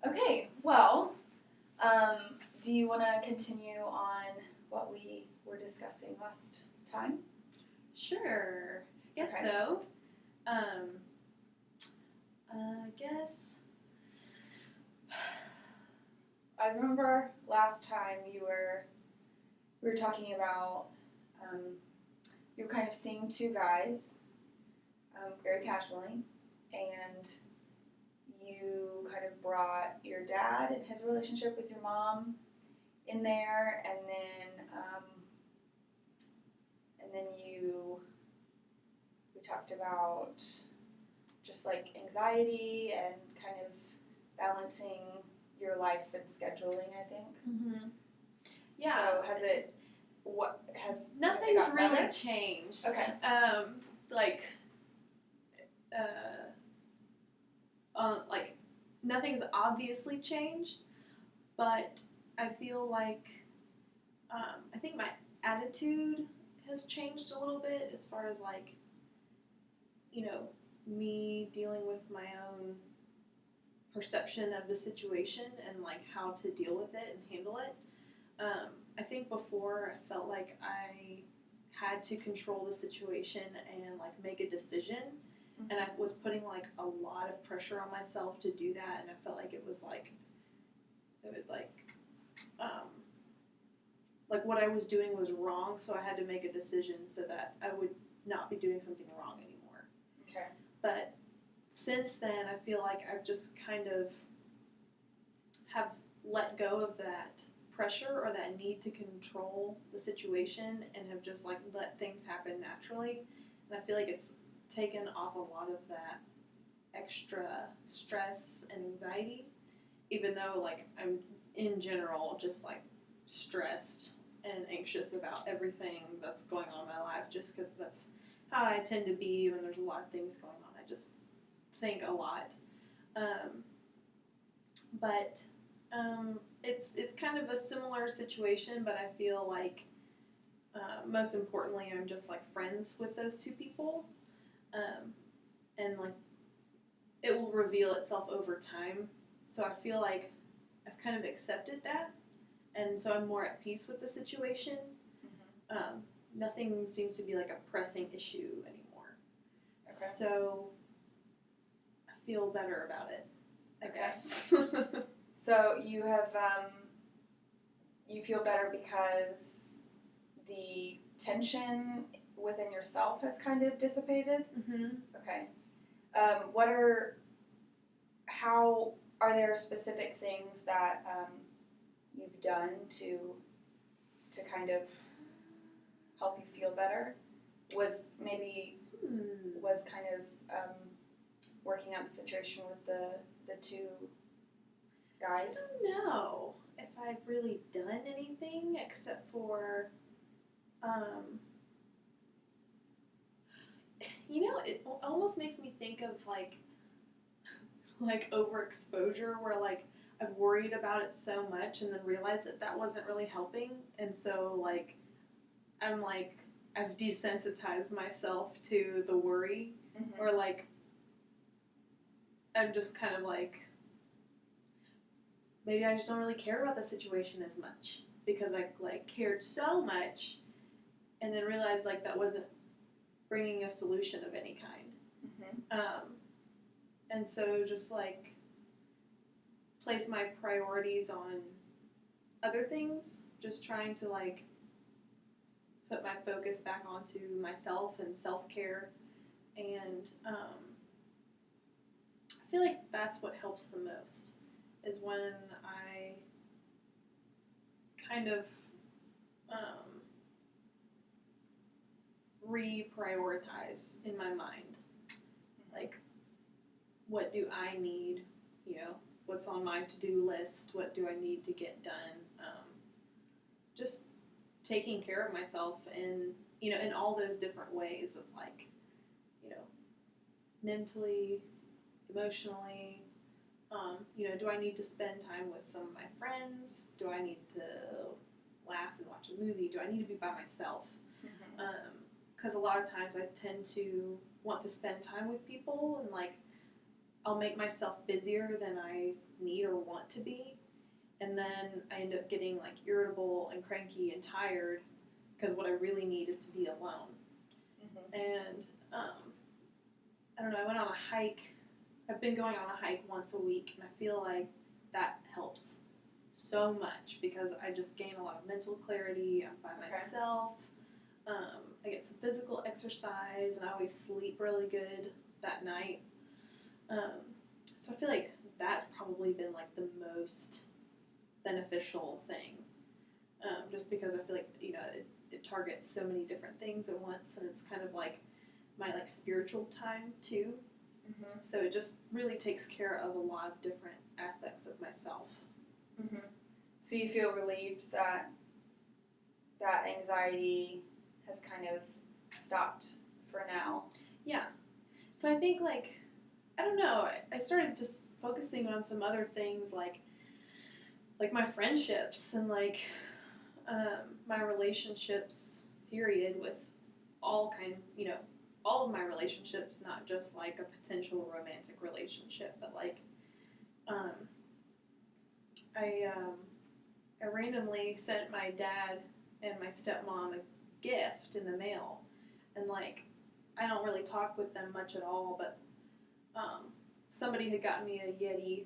Okay, well, do you want to continue on what we were discussing last time? Sure. Guess Okay. so. I guess. I remember last time we were talking about you were kind of seeing two guys very casually, and you kind of brought your dad and his relationship with your mom in there, and then we talked about just like anxiety and kind of balancing your life and scheduling, I think. Mm-hmm. Yeah. So Nothing's has it gotten really better? changed. Okay. Nothing's obviously changed, but I feel like I think my attitude has changed a little bit as far as me dealing with my own perception of the situation and how to deal with it and handle it. I think before I felt like I had to control the situation and make a decision, and I was putting a lot of pressure on myself to do that, and I felt like it was what I was doing was wrong, so I had to make a decision so that I would not be doing something wrong anymore. Okay. But since then, I feel like I've just kind of have let go of that pressure or that need to control the situation and have just let things happen naturally. And I feel like it's taken off a lot of that extra stress and anxiety, even though I'm in general just stressed and anxious about everything that's going on in my life, just because that's how I tend to be when there's a lot of things going on. I just think a lot. But it's kind of a similar situation, but I feel like most importantly, I'm just friends with those two people, and it will reveal itself over time. So I feel like I've kind of accepted that, and so I'm more at peace with the situation. Mm-hmm. Nothing seems to be a pressing issue anymore. Okay. So I feel better about it, I guess. So you have you feel better because the tension within yourself has kind of dissipated? Mm-hmm. Okay. How are there specific things that you've done to kind of help you feel better? Was kind of working out the situation with the two guys? I don't know if I've really done anything except for, it almost makes me think of overexposure, where I've worried about it so much and then realized that wasn't really helping, and so I've desensitized myself to the worry, mm-hmm. or I'm just kind of maybe I just don't really care about the situation as much because I cared so much, and then realized that wasn't bringing a solution of any kind. Mm-hmm. And so just place my priorities on other things, just trying to put my focus back onto myself and self-care, and I feel like that's what helps the most, is when I kind of reprioritize in my mind. What do I need? What's on my to-do list? What do I need to get done? Just taking care of myself in all those different ways of mentally, emotionally. Do I need to spend time with some of my friends? Do I need to laugh and watch a movie? Do I need to be by myself? Because a lot of times I tend to want to spend time with people and I'll make myself busier than I need or want to be, and then I end up getting like irritable and cranky and tired because what I really need is to be alone. Mm-hmm. And I don't know, I went on a hike. I've been going on a hike once a week, and I feel like that helps so much because I just gain a lot of mental clarity. I'm by myself. I get some physical exercise, and I always sleep really good that night. So I feel like that's probably been like the most beneficial thing, just because I feel like it targets so many different things at once, and it's kind of like my like spiritual time too. Mm-hmm. So it just really takes care of a lot of different aspects of myself. Mm-hmm. So you feel relieved that anxiety has kind of stopped for now? Yeah. So I think like, I don't know, I started just focusing on some other things like my friendships and like my relationships period with all of my relationships, not just like a potential romantic relationship, but like I randomly sent my dad and my stepmom a gift in the mail, and like I don't really talk with them much at all, but somebody had gotten me a Yeti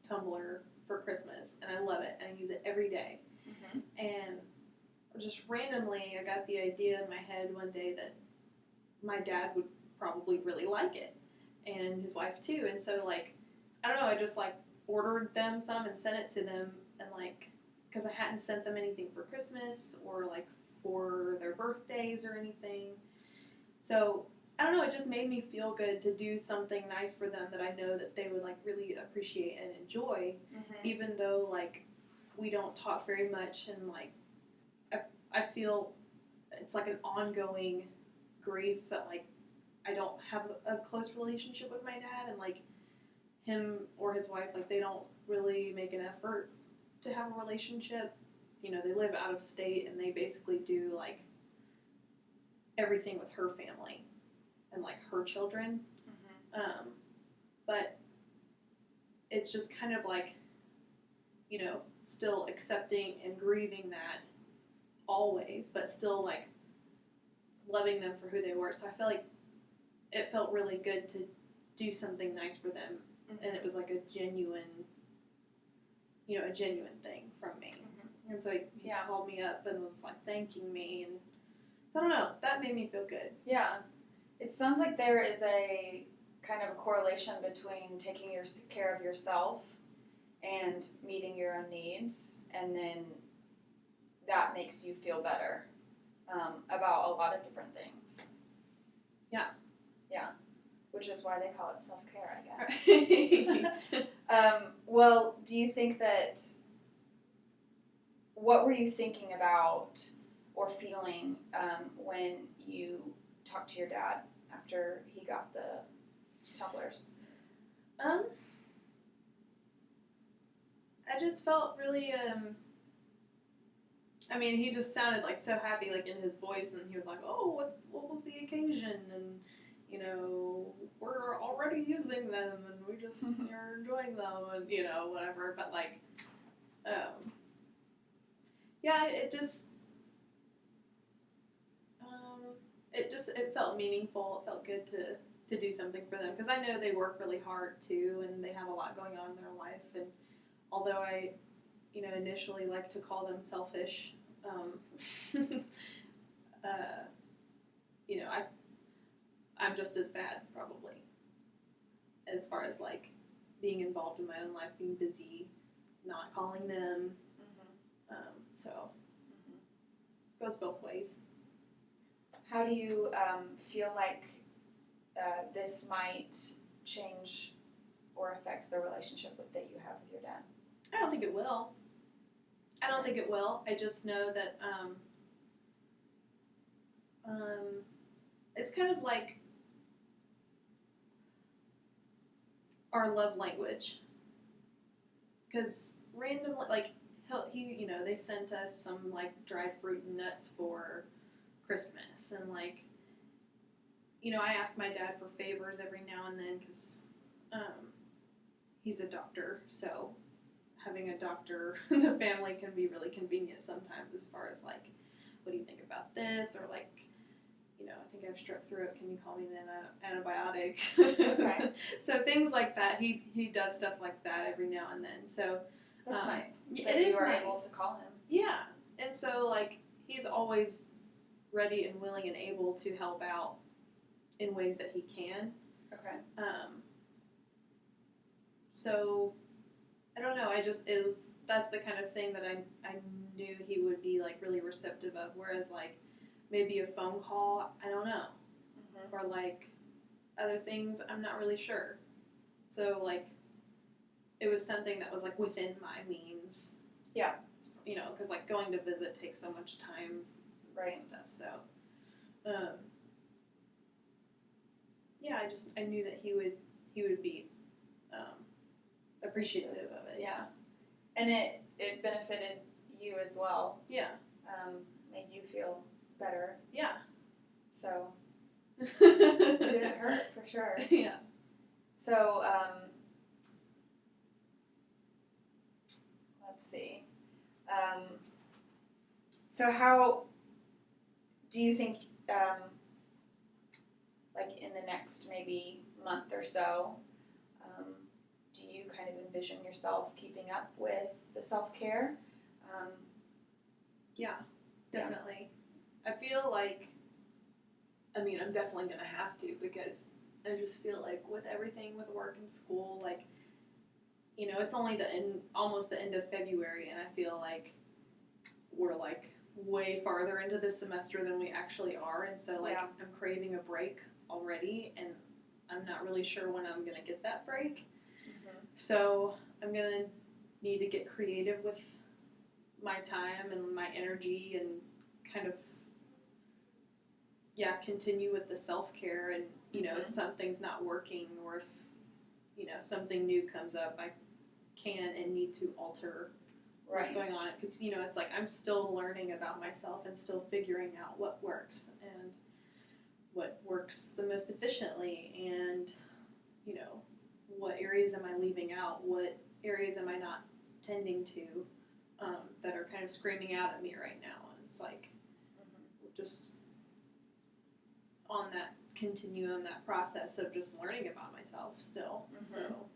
tumbler for Christmas, and I love it, and I use it every day. Mm-hmm. And just randomly, I got the idea in my head one day that my dad would probably really like it, and his wife too. And so, like, I don't know, I just like ordered them some and sent it to them, and like, because I hadn't sent them anything for Christmas or like for their birthdays or anything. So I don't know, it just made me feel good to do something nice for them that I know that they would like really appreciate and enjoy, even though like we don't talk very much, and like I feel it's like an ongoing grief that like I don't have a close relationship with my dad, and like him or his wife, like they don't really make an effort to have a relationship. They live out of state, and they basically do like everything with her family and like her children. But it's just kind of like, still accepting and grieving that always, but still like loving them for who they were. So I feel like it felt really good to do something nice for them, and it was like a genuine thing from me. And so he called me up and was like thanking me, and I don't know, that made me feel good. Yeah. It sounds like there is a kind of a correlation between taking care of yourself and meeting your own needs, and then that makes you feel better about a lot of different things. Yeah. Yeah. Which is why they call it self-care, I guess. Well, do you think that, what were you thinking about or feeling when you talked to your dad after he got the tumblers? I just felt really, he just sounded like so happy, like in his voice, and he was like, "Oh, what was the occasion?" And we're already using them, and we just are enjoying them, and whatever. But like, yeah, it felt meaningful. It felt good to do something for them, because I know they work really hard too, and they have a lot going on in their life. And although I, initially like to call them selfish, I'm just as bad probably, as far as like being involved in my own life, being busy, not calling them. Goes both ways. How do you feel like this might change or affect the relationship that you have with your dad? I don't think it will. I just know that it's kind of like our love language. Because randomly, like, they sent us some like dried fruit and nuts for Christmas, and like, I ask my dad for favors every now and then, because he's a doctor, so having a doctor in the family can be really convenient sometimes as far as like, what do you think about this? Or like, you know, I think I have strep throat. Can you call me an antibiotic? Okay. So things like that. He does stuff like that every now and then. So That's nice. It That is you are nice. able to call him. Yeah, and so like he's always ready and willing and able to help out in ways that he can. Okay. So I don't know. That's the kind of thing that I knew he would be like really receptive of. Whereas like maybe a phone call, I don't know, or like other things, I'm not really sure. So like it was something that was like within my means. Yeah. You know, because like going to visit takes so much time. Right. And stuff. So, yeah, I knew that he would be appreciative of it. Yeah. And it benefited you as well. Yeah. Made you feel better. Yeah. So it didn't hurt for sure. Yeah. So let's see. So how do you think, like in the next maybe month or so, do you kind of envision yourself keeping up with the self-care? Yeah, definitely. I feel like, I mean, I'm definitely going to have to, because I just feel like with everything with work and school, like, you know, it's only almost the end of February, and I feel like we're like way farther into this semester than we actually are, and so like I'm craving a break already, and I'm not really sure when I'm gonna get that break. So I'm gonna need to get creative with my time and my energy, and kind of continue with the self-care. And you know, if something's not working, or if you know something new comes up, I can and need to alter what's going on, because you know it's like I'm still learning about myself and still figuring out what works and what works the most efficiently, and you know what areas am I leaving out, what areas am I not tending to, that are kind of screaming out at me right now. And it's like just on that continuum, that process of just learning about myself still. So,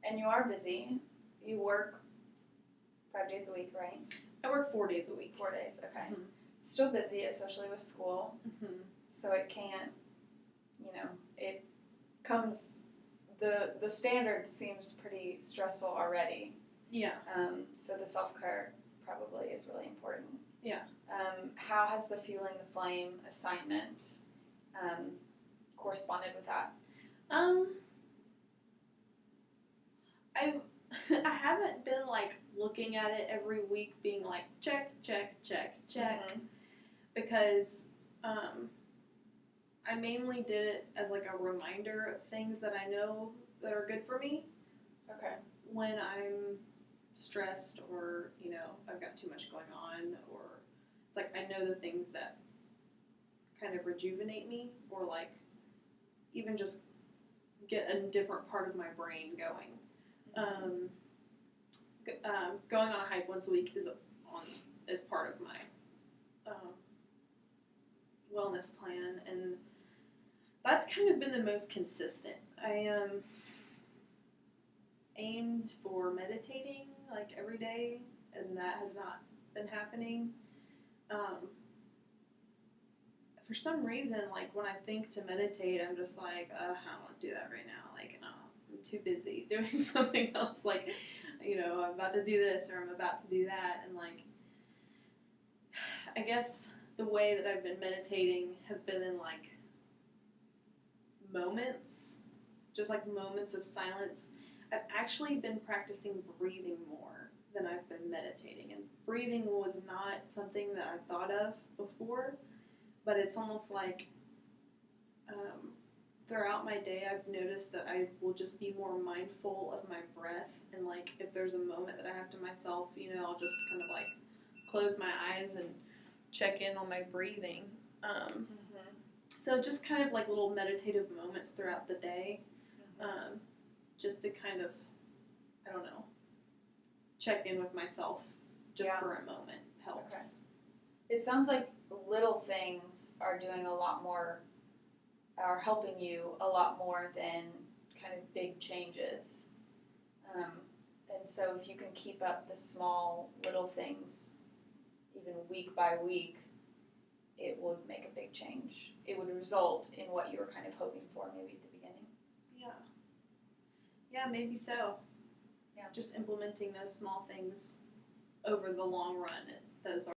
and you are busy. You work 5 days a week, right? I work 4 days a week. 4 days, okay. Still busy, especially with school. So it can't, you know, it comes, the standard seems pretty stressful already. Yeah. So the self-care probably is really important. Yeah. How has the Fueling the Flame assignment corresponded with that? I haven't been like looking at it every week, being like check, because I mainly did it as like a reminder of things that I know that are good for me. Okay. When I'm stressed, or you know I've got too much going on, or it's like I know the things that kind of rejuvenate me, or like even just get a different part of my brain going. Going on a hike once a week is part of my wellness plan, and that's kind of been the most consistent. I aimed for meditating like every day, and that has not been happening. For some reason, like when I think to meditate, I'm just like, I don't want to do that right now. Like, I'm too busy doing something else. Like, you know, I'm about to do this, or I'm about to do that. And like, I guess the way that I've been meditating has been in like moments, just like moments of silence. I've actually been practicing breathing more than I've been meditating. And breathing was not something that I thought of before. But it's almost like throughout my day, I've noticed that I will just be more mindful of my breath. And like if there's a moment that I have to myself, you know, I'll just kind of like close my eyes and check in on my breathing. So just kind of like little meditative moments throughout the day, just to kind of check in with myself just Yeah. for a moment helps. Okay. It sounds like little things are doing a lot more, are helping you a lot more than kind of big changes. And so if you can keep up the small little things, even week by week, it would make a big change. It would result in what you were kind of hoping for maybe at the beginning. Yeah. Yeah, maybe so. Yeah. Just implementing those small things over the long run, those are